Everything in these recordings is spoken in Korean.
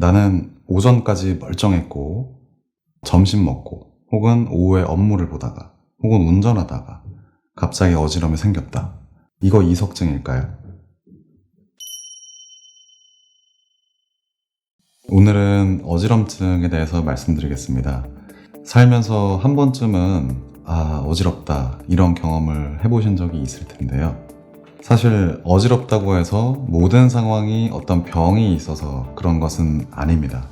나는 오전까지 멀쩡했고 점심 먹고 혹은 오후에 업무를 보다가 혹은 운전하다가 갑자기 어지럼이 생겼다. 이거 이석증일까요? 오늘은 어지럼증에 대해서 말씀드리겠습니다. 살면서 한 번쯤은 어지럽다 이런 경험을 해보신 적이 있을 텐데요. 사실 어지럽다고 해서 모든 상황이 어떤 병이 있어서 그런 것은 아닙니다.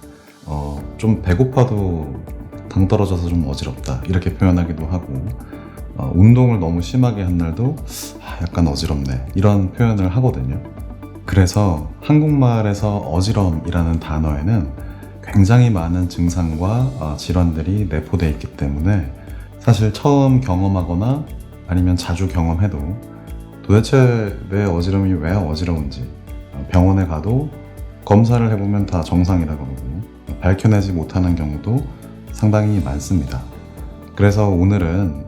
좀 배고파도 당 떨어져서 좀 어지럽다 이렇게 표현하기도 하고, 운동을 너무 심하게 한 날도 약간 어지럽네 이런 표현을 하거든요. 그래서 한국말에서 어지럼이라는 단어에는 굉장히 많은 증상과 질환들이 내포되어 있기 때문에 사실 처음 경험하거나 아니면 자주 경험해도 도대체 내 어지럼이 왜 어지러운지 병원에 가도 검사를 해보면 다 정상이라고 그러고 밝혀내지 못하는 경우도 상당히 많습니다. 그래서 오늘은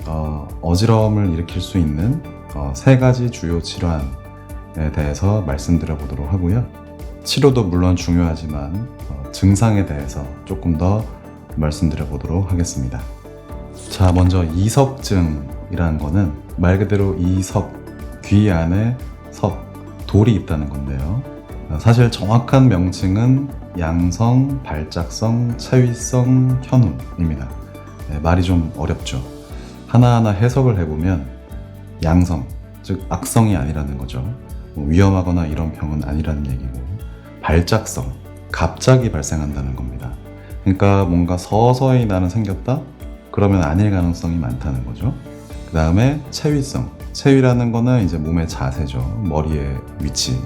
어지러움을 일으킬 수 있는 3가지 주요 질환에 대해서 말씀드려 보도록 하고요. 치료도 물론 중요하지만 증상에 대해서 조금 더 말씀드려 보도록 하겠습니다. 자, 먼저 이석증이라는 거는 말 그대로 이석, 귀 안에 석, 돌이 있다는 건데요. 사실 정확한 명칭은 양성, 발작성, 체위성 현운입니다. 말이 좀 어렵죠. 하나하나 해석을 해보면 양성, 즉 악성이 아니라는 거죠. 위험하거나 이런 병은 아니라는 얘기고, 발작성, 갑자기 발생한다는 겁니다. 그러니까 뭔가 서서히 나는 생겼다? 그러면 아닐 가능성이 많다는 거죠. 그 다음에 체위성, 체위라는 거는 이제 몸의 자세죠. 머리의 위치.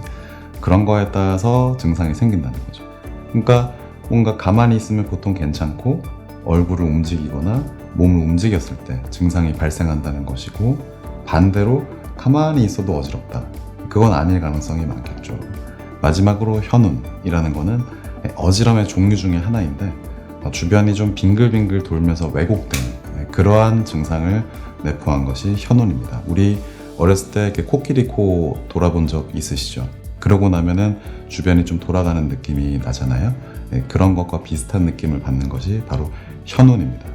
그런 거에 따라서 증상이 생긴다는 거죠. 그러니까 뭔가 가만히 있으면 보통 괜찮고 얼굴을 움직이거나 몸을 움직였을 때 증상이 발생한다는 것이고, 반대로 가만히 있어도 어지럽다. 그건 아닐 가능성이 많겠죠. 마지막으로 현운이라는 거는 어지럼의 종류 중에 하나인데 주변이 좀 빙글빙글 돌면서 왜곡된 그러한 증상을 내포한 것이 현운입니다. 우리 어렸을 때 이렇게 코끼리 코 돌아본 적 있으시죠? 그러고 나면은 주변이 좀 돌아가는 느낌이 나잖아요. 그런 것과 비슷한 느낌을 받는 것이 바로 현운입니다.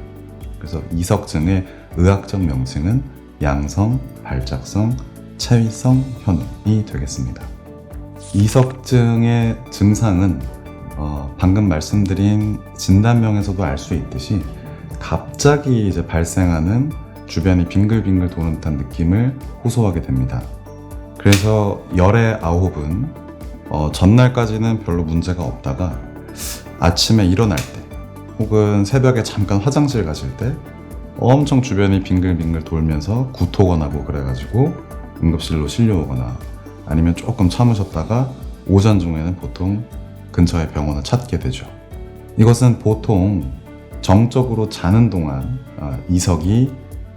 그래서 이석증의 의학적 명칭은 양성, 발작성, 체위성 현운이 되겠습니다. 이석증의 증상은 방금 말씀드린 진단명에서도 알 수 있듯이 갑자기 이제 발생하는 주변이 빙글빙글 도는 듯한 느낌을 호소하게 됩니다. 그래서 열의 아홉은 전날까지는 별로 문제가 없다가 아침에 일어날 때 혹은 새벽에 잠깐 화장실 가실 때 엄청 주변이 빙글빙글 돌면서 구토가 나고 그래가지고 응급실로 실려오거나, 아니면 조금 참으셨다가 오전 중에는 보통 근처의 병원을 찾게 되죠. 이것은 보통 정적으로 자는 동안 이석이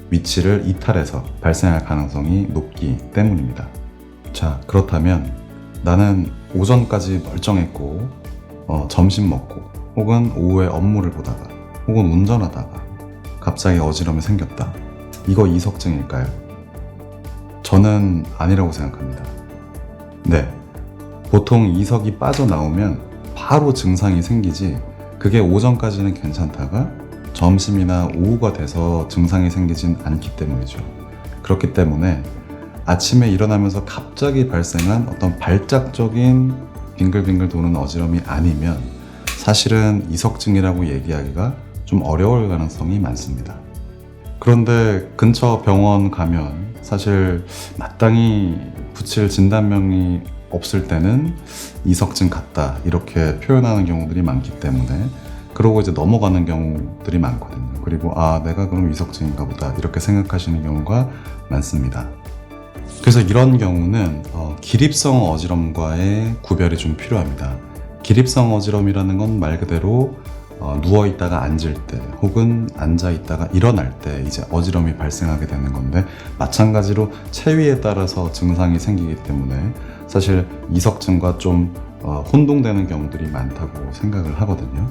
위치를 이탈해서 발생할 가능성이 높기 때문입니다. 자, 그렇다면 나는 오전까지 멀쩡했고 점심 먹고 혹은 오후에 업무를 보다가 혹은 운전하다가 갑자기 어지럼이 생겼다. 이거 이석증일까요? 저는 아니라고 생각합니다. 네, 보통 이석이 빠져나오면 바로 증상이 생기지 그게 오전까지는 괜찮다가 점심이나 오후가 돼서 증상이 생기진 않기 때문이죠. 그렇기 때문에 아침에 일어나면서 갑자기 발생한 어떤 발작적인 빙글빙글 도는 어지럼이 아니면 사실은 이석증이라고 얘기하기가 좀 어려울 가능성이 많습니다. 그런데 근처 병원 가면 사실 마땅히 붙일 진단명이 없을 때는 이석증 같다 이렇게 표현하는 경우들이 많기 때문에 그러고 이제 넘어가는 경우들이 많거든요. 그리고 내가 그럼 이석증인가 보다 이렇게 생각하시는 경우가 많습니다. 그래서 이런 경우는 기립성 어지럼과의 구별이 좀 필요합니다. 기립성 어지럼이라는 건 말 그대로 누워있다가 앉을 때 혹은 앉아있다가 일어날 때 이제 어지럼이 발생하게 되는 건데, 마찬가지로 체위에 따라서 증상이 생기기 때문에 사실 이석증과 좀 혼동되는 경우들이 많다고 생각을 하거든요.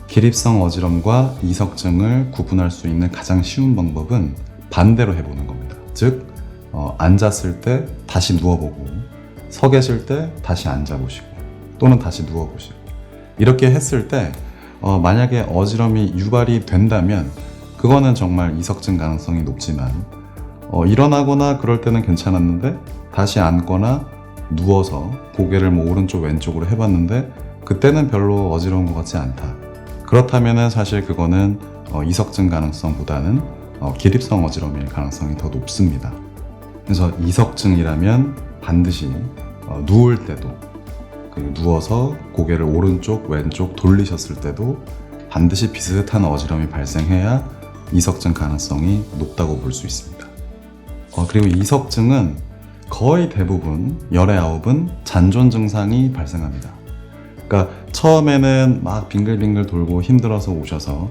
기립성 어지럼과 이석증을 구분할 수 있는 가장 쉬운 방법은 반대로 해보는 겁니다. 즉 앉았을 때 다시 누워보고, 서 계실 때 다시 앉아보시고, 또는 다시 누워보시고, 이렇게 했을 때 만약에 어지럼이 유발이 된다면 그거는 정말 이석증 가능성이 높지만 일어나거나 그럴 때는 괜찮았는데 다시 앉거나 누워서 고개를 뭐 오른쪽 왼쪽으로 해봤는데 그때는 별로 어지러운 것 같지 않다. 그렇다면 사실 그거는 이석증 가능성보다는 기립성 어지럼일 가능성이 더 높습니다. 그래서 이석증이라면 반드시 누울 때도 누워서 고개를 오른쪽 왼쪽 돌리셨을 때도 반드시 비슷한 어지럼이 발생해야 이석증 가능성이 높다고 볼 수 있습니다. 그리고 이석증은 거의 대부분 열의 9은 잔존 증상이 발생합니다. 그러니까 처음에는 막 빙글빙글 돌고 힘들어서 오셔서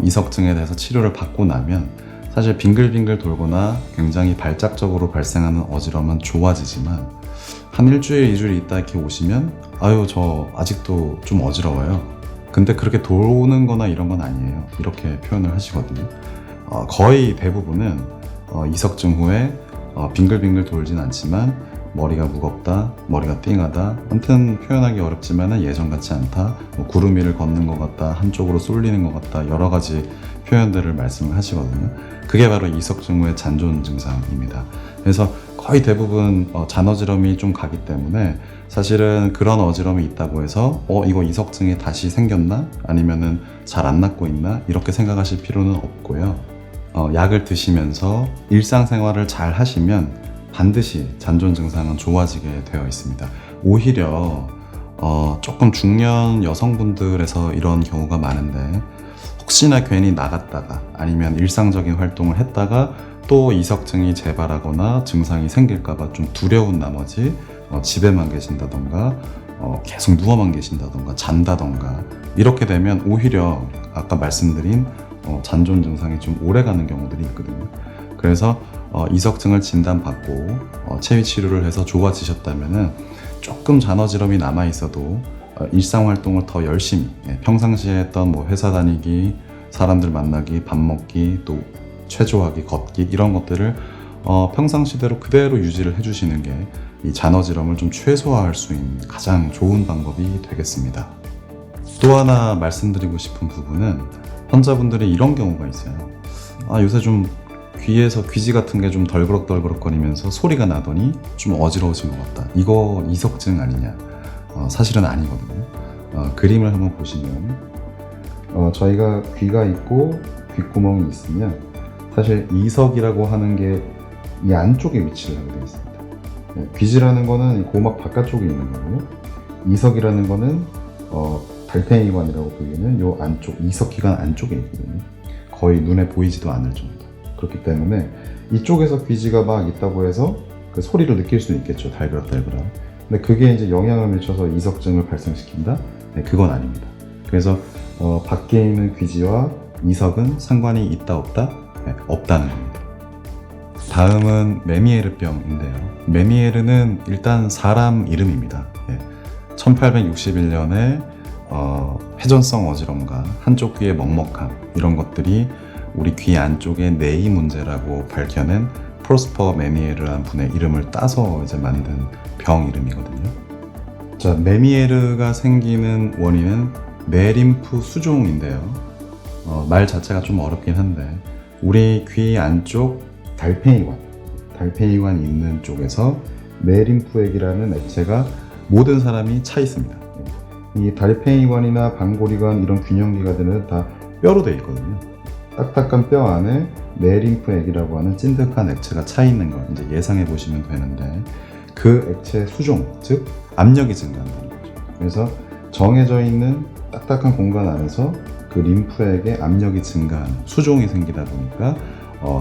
이석증에 대해서 치료를 받고 나면 사실 빙글빙글 돌거나 굉장히 발작적으로 발생하는 어지럼은 좋아지지만 한 일주일, 2주일 있다 이렇게 오시면 아유 저 아직도 좀 어지러워요. 근데 그렇게 도는 거나 이런 건 아니에요. 이렇게 표현을 하시거든요. 거의 대부분은 이석증 후에 빙글빙글 돌진 않지만 머리가 무겁다, 머리가 띵하다, 아무튼 표현하기 어렵지만 예전 같지 않다, 구름 위를 걷는 것 같다, 한쪽으로 쏠리는 것 같다, 여러 가지 표현들을 말씀을 하시거든요. 그게 바로 이석증 후의 잔존 증상입니다. 그래서 거의 대부분 잔어지럼이 좀 가기 때문에 사실은 그런 어지럼이 있다고 해서 이거 이석증이 다시 생겼나? 아니면은 잘 안 낫고 있나? 이렇게 생각하실 필요는 없고요. 약을 드시면서 일상생활을 잘 하시면 반드시 잔존 증상은 좋아지게 되어 있습니다. 오히려 조금 중년 여성분들에서 이런 경우가 많은데 혹시나 괜히 나갔다가 아니면 일상적인 활동을 했다가 또 이석증이 재발하거나 증상이 생길까봐 좀 두려운 나머지 집에만 계신다던가 계속 누워만 계신다던가 잔다던가 이렇게 되면 오히려 아까 말씀드린 잔존 증상이 좀 오래가는 경우들이 있거든요. 그래서 이석증을 진단받고 체위 치료를 해서 좋아지셨다면은 조금 잔어지럼이 남아 있어도 일상활동을 더 열심히 평상시에 했던 뭐 회사 다니기, 사람들 만나기, 밥 먹기, 또 체조하기, 걷기 이런 것들을 평상시대로 그대로 유지를 해주시는 게 이 잔어지럼을 좀 최소화할 수 있는 가장 좋은 방법이 되겠습니다. 또 하나 말씀드리고 싶은 부분은 환자분들이 이런 경우가 있어요. 요새 좀 귀에서 귀지 같은 게 좀 덜그럭덜그럭거리면서 소리가 나더니 좀 어지러워진 것 같다. 이거 이석증 아니냐? 사실은 아니거든요. 그림을 한번 보시면 저희가 귀가 있고 귓구멍이 있으면 사실 이석이라고 하는 게 이 안쪽에 위치를 하게 되어 있습니다. 귀지라는 거는 고막 바깥쪽에 있는 거고요. 이석이라는 거는 달팽이관이라고 불리는 요 안쪽, 이석기관 안쪽에 있거든요. 거의 눈에 보이지도 않을 정도. 그렇기 때문에 이쪽에서 귀지가 막 있다고 해서 그 소리를 느낄 수는 있겠죠. 달그락달그락. 근데 그게 이제 영향을 미쳐서 이석증을 발생시킨다? 네, 그건 아닙니다. 그래서 밖에 있는 귀지와 이석은 상관이 있다 없다? 네, 없다는 겁니다. 다음은 메니에르병인데요. 메니에르는 일단 사람 이름입니다. 1861년에 회전성 어지럼과 한쪽 귀의 먹먹함 이런 것들이 우리 귀 안쪽의 내이 문제라고 밝혀낸 프로스퍼 메니에르라는 분의 이름을 따서 이제 만든 병 이름이거든요. 자, 메니에르가 생기는 원인은 내림프 수종인데요. 말 자체가 좀 어렵긴 한데 우리 귀 안쪽 달팽이관 있는 쪽에서 내림프액이라는 액체가 모든 사람이 차 있습니다. 이 달팽이관이나 방골이관 이런 균형기관들은 다 뼈로 되어 있거든요. 딱딱한 뼈 안에 내림프액이라고 하는 찐득한 액체가 차 있는 걸 이제 예상해 보시면 되는데 그 액체 수종, 즉 압력이 증가한다는 거죠. 그래서 정해져 있는 딱딱한 공간 안에서 그 림프액의 압력이 증가하는 수종이 생기다 보니까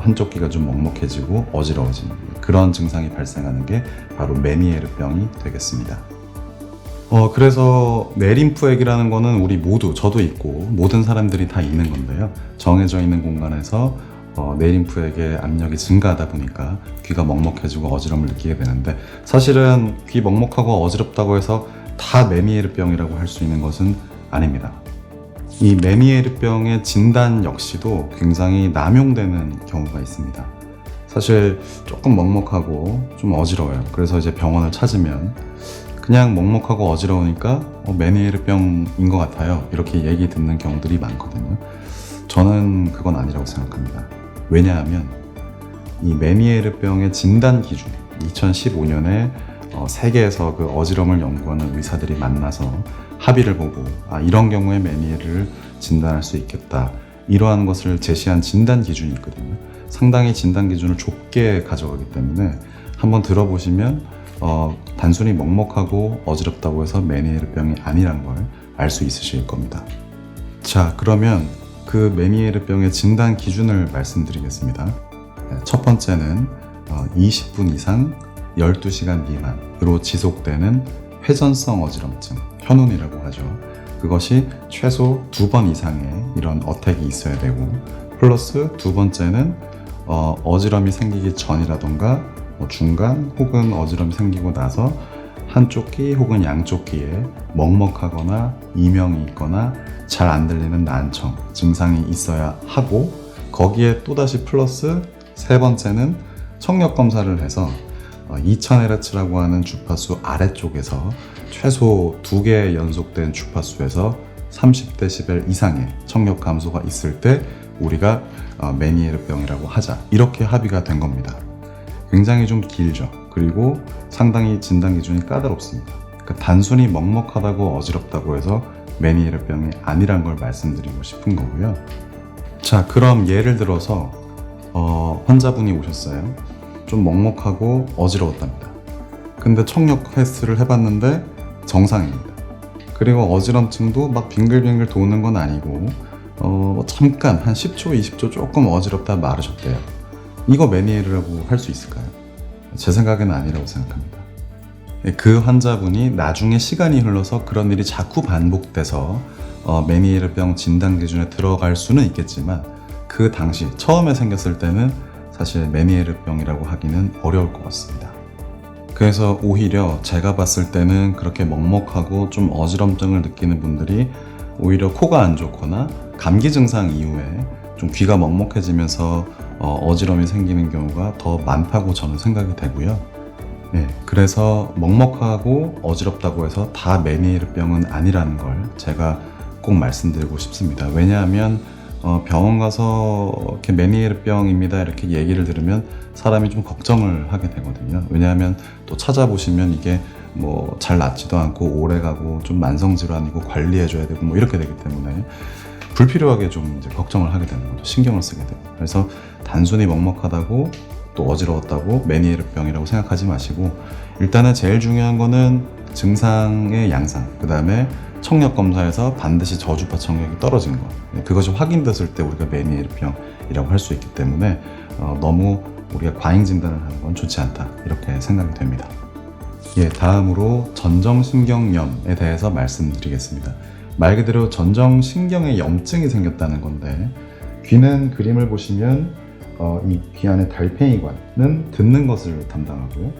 한쪽 귀가 좀 먹먹해지고 어지러워지는 그런 증상이 발생하는 게 바로 메니에르병이 되겠습니다. 그래서 내림프액이라는 거는 우리 모두, 저도 있고 모든 사람들이 다 있는 건데요. 정해져 있는 공간에서 내림프액의 압력이 증가하다 보니까 귀가 먹먹해지고 어지럼을 느끼게 되는데 사실은 귀 먹먹하고 어지럽다고 해서 다 메니에르병이라고 할 수 있는 것은 아닙니다. 이 메니에르병의 진단 역시도 굉장히 남용되는 경우가 있습니다. 사실 조금 먹먹하고 좀 어지러워요. 그래서 이제 병원을 찾으면 그냥 먹먹하고 어지러우니까 메니에르병인 것 같아요. 이렇게 얘기 듣는 경우들이 많거든요. 저는 그건 아니라고 생각합니다. 왜냐하면 이 메니에르병의 진단 기준, 2015년에 세계에서 그 어지럼을 연구하는 의사들이 만나서 합의를 보고 이런 경우에 메니에르를 진단할 수 있겠다, 이러한 것을 제시한 진단 기준이 있거든요. 상당히 진단 기준을 좁게 가져가기 때문에 한번 들어보시면 단순히 먹먹하고 어지럽다고 해서 메니에르병이 아니란 걸 알 수 있으실 겁니다. 자, 그러면 그 메니에르병의 진단 기준을 말씀드리겠습니다. 첫 번째는 20분 이상 12시간 미만으로 지속되는 회전성 어지럼증, 현운이라고 하죠. 그것이 최소 2번 이상의 이런 어택이 있어야 되고, 플러스 두 번째는 어지럼이 생기기 전이라던가 중간 혹은 어지럼이 생기고 나서 한쪽 귀 혹은 양쪽 귀에 먹먹하거나 이명이 있거나 잘 안 들리는 난청 증상이 있어야 하고, 거기에 또다시 플러스 세 번째는 청력 검사를 해서 2000Hz라고 하는 주파수 아래쪽에서 최소 2개 연속된 주파수에서 30dB 이상의 청력 감소가 있을 때 우리가 메니에르병이라고 하자, 이렇게 합의가 된 겁니다. 굉장히 좀 길죠. 그리고 상당히 진단 기준이 까다롭습니다. 그러니까 단순히 먹먹하다고 어지럽다고 해서 메니에르병이 아니란 걸 말씀드리고 싶은 거고요. 자, 그럼 예를 들어서 환자분이 오셨어요. 좀 먹먹하고 어지러웠답니다. 근데 청력 테스트를 해봤는데 정상입니다. 그리고 어지럼증도 막 빙글빙글 도는 건 아니고 잠깐 한 10초, 20초 조금 어지럽다 마르셨대요. 이거 메니에르라고 할 수 있을까요? 제 생각에는 아니라고 생각합니다. 그 환자분이 나중에 시간이 흘러서 그런 일이 자꾸 반복돼서 메니에르병 진단 기준에 들어갈 수는 있겠지만, 그 당시 처음에 생겼을 때는 사실 메니에르병이라고 하기는 어려울 것 같습니다. 그래서 오히려 제가 봤을 때는 그렇게 먹먹하고 좀 어지럼증을 느끼는 분들이 오히려 코가 안 좋거나 감기 증상 이후에 좀 귀가 먹먹해지면서 어지럼이 생기는 경우가 더 많다고 저는 생각이 되고요. 그래서 먹먹하고 어지럽다고 해서 다 메니에르병은 아니라는 걸 제가 꼭 말씀드리고 싶습니다. 왜냐하면 병원 가서 이렇게 메니에르병입니다 이렇게 얘기를 들으면 사람이 좀 걱정을 하게 되거든요. 왜냐하면 또 찾아보시면 이게 뭐 잘 낫지도 않고 오래가고 좀 만성질환이고 관리해줘야 되고 뭐 이렇게 되기 때문에 불필요하게 좀 이제 걱정을 하게 되는 거죠. 신경을 쓰게 되고. 그래서 단순히 먹먹하다고 또 어지러웠다고 메니에르병이라고 생각하지 마시고, 일단은 제일 중요한 거는 증상의 양상, 그 다음에 청력 검사에서 반드시 저주파 청력이 떨어진 거, 그것이 확인됐을 때 우리가 메니에르병이라고 할 수 있기 때문에 너무 우리가 과잉 진단을 하는 건 좋지 않다, 이렇게 생각이 됩니다. 다음으로 전정신경염에 대해서 말씀드리겠습니다. 말 그대로 전정신경에 염증이 생겼다는 건데, 귀는 그림을 보시면 이 귀 안에 달팽이관은 듣는 것을 담당하고요.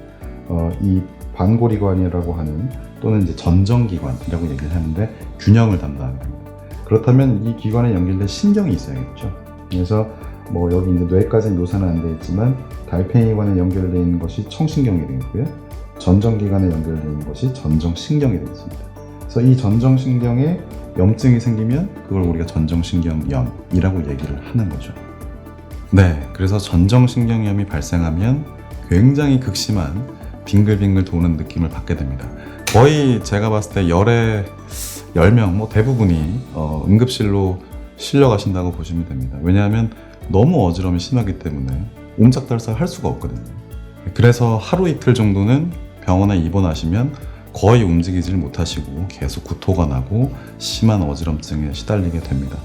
이 반고리관이라고 하는 또는 이제 전정기관이라고 얘기를 하는데 균형을 담당하게 됩니다. 그렇다면 이 기관에 연결된 신경이 있어야겠죠. 그래서 뭐 여기 이제 뇌까지 묘사는 안 되어 있지만 달팽이관에 연결되어 있는 것이 청신경이 되겠고요. 전정기관에 연결되어 있는 것이 전정신경이 되겠습니다. 그래서 이 전정신경에 염증이 생기면 그걸 우리가 전정신경염이라고 얘기를 하는 거죠. 그래서 전정신경염이 발생하면 굉장히 극심한 빙글빙글 도는 느낌을 받게 됩니다. 거의 제가 봤을 때 열에 10명, 뭐 대부분이 응급실로 실려가신다고 보시면 됩니다. 왜냐하면 너무 어지럼이 심하기 때문에 옴짝달싹 할 수가 없거든요. 그래서 하루 이틀 정도는 병원에 입원하시면 거의 움직이질 못하시고 계속 구토가 나고 심한 어지럼증에 시달리게 됩니다.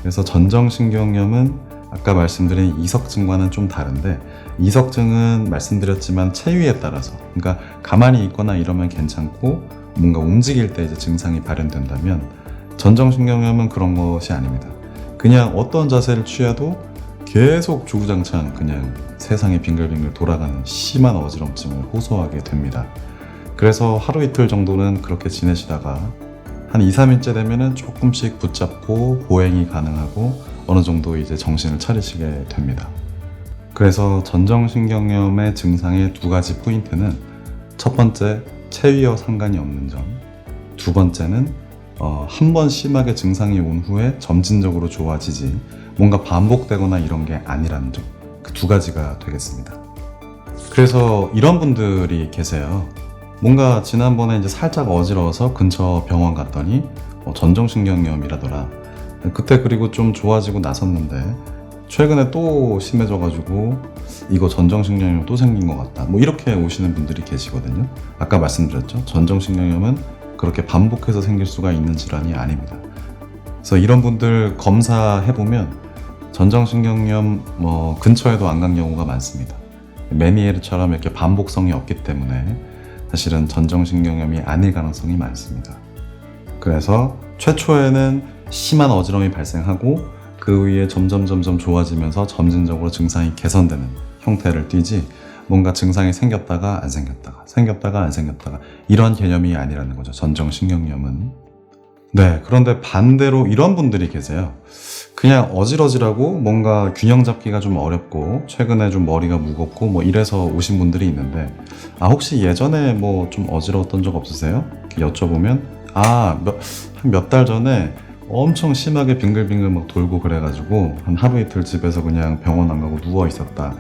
그래서 전정신경염은 아까 말씀드린 이석증과는 좀 다른데, 이석증은 말씀드렸지만 체위에 따라서, 그러니까 가만히 있거나 이러면 괜찮고 뭔가 움직일 때 이제 증상이 발현된다면, 전정신경염은 그런 것이 아닙니다. 그냥 어떤 자세를 취해도 계속 주구장창 그냥 세상이 빙글빙글 돌아가는 심한 어지럼증을 호소하게 됩니다. 그래서 하루 이틀 정도는 그렇게 지내시다가 한 2, 3일째 되면은 조금씩 붙잡고 보행이 가능하고 어느 정도 이제 정신을 차리시게 됩니다. 그래서 전정신경염의 증상의 두 가지 포인트는, 첫 번째 체위와 상관이 없는 점. 두 번째는 한 번 심하게 증상이 온 후에 점진적으로 좋아지지 뭔가 반복되거나 이런 게 아니라는 점. 그 두 가지가 되겠습니다. 그래서 이런 분들이 계세요. 뭔가 지난번에 이제 살짝 어지러워서 근처 병원 갔더니 전정신경염이라더라. 그때 그리고 좀 좋아지고 나섰는데 최근에 또 심해져가지고 이거 전정신경염 또 생긴 것 같다. 뭐 이렇게 오시는 분들이 계시거든요. 아까 말씀드렸죠. 전정신경염은 그렇게 반복해서 생길 수가 있는 질환이 아닙니다. 그래서 이런 분들 검사해보면 전정신경염 근처에도 안 간 경우가 많습니다. 메니에르처럼 이렇게 반복성이 없기 때문에 사실은 전정신경염이 아닐 가능성이 많습니다. 그래서 최초에는 심한 어지러움이 발생하고 그 위에 점점 좋아지면서 점진적으로 증상이 개선되는 형태를 띠지 뭔가 증상이 생겼다가 안 생겼다가 이런 개념이 아니라는 거죠. 전정신경염은. 네, 그런데 반대로 이런 분들이 계세요. 그냥 어지러지라고 뭔가 균형 잡기가 좀 어렵고 최근에 좀 머리가 무겁고 뭐 이래서 오신 분들이 있는데 혹시 예전에 뭐 좀 어지러웠던 적 없으세요? 이렇게 여쭤보면 한 몇 달 전에 엄청 심하게 빙글빙글 막 돌고 그래가지고 한 하루 이틀 집에서 그냥 병원 안 가고 누워 있었다.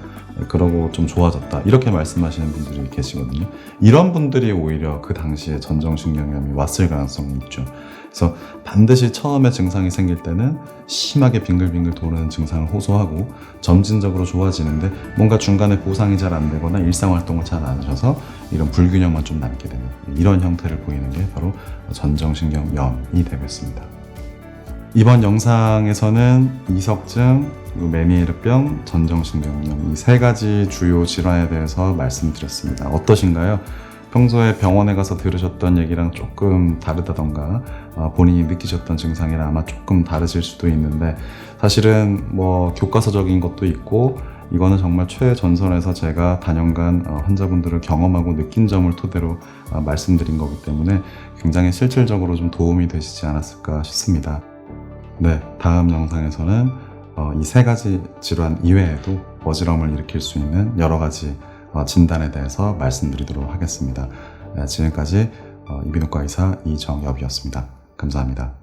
그러고 좀 좋아졌다. 이렇게 말씀하시는 분들이 계시거든요. 이런 분들이 오히려 그 당시에 전정신경염이 왔을 가능성이 있죠. 그래서 반드시 처음에 증상이 생길 때는 심하게 빙글빙글 도는 증상을 호소하고 점진적으로 좋아지는데 뭔가 중간에 보상이 잘 안 되거나 일상활동을 잘 안 하셔서 이런 불균형만 좀 남게 되는 이런 형태를 보이는 게 바로 전정신경염이 되겠습니다. 이번 영상에서는 이석증, 메니에르병, 전정신경염 이 세 가지 주요 질환에 대해서 말씀드렸습니다. 어떠신가요? 평소에 병원에 가서 들으셨던 얘기랑 조금 다르다던가 본인이 느끼셨던 증상이랑 아마 조금 다르실 수도 있는데 사실은 뭐 교과서적인 것도 있고 이거는 정말 최전선에서 제가 단연간 환자분들을 경험하고 느낀 점을 토대로 말씀드린 거기 때문에 굉장히 실질적으로 좀 도움이 되시지 않았을까 싶습니다. 네, 다음 영상에서는 이 세 가지 질환 이외에도 어지러움을 일으킬 수 있는 여러 가지 진단에 대해서 말씀드리도록 하겠습니다. 지금까지 이비인후과 의사 이정엽이었습니다. 감사합니다.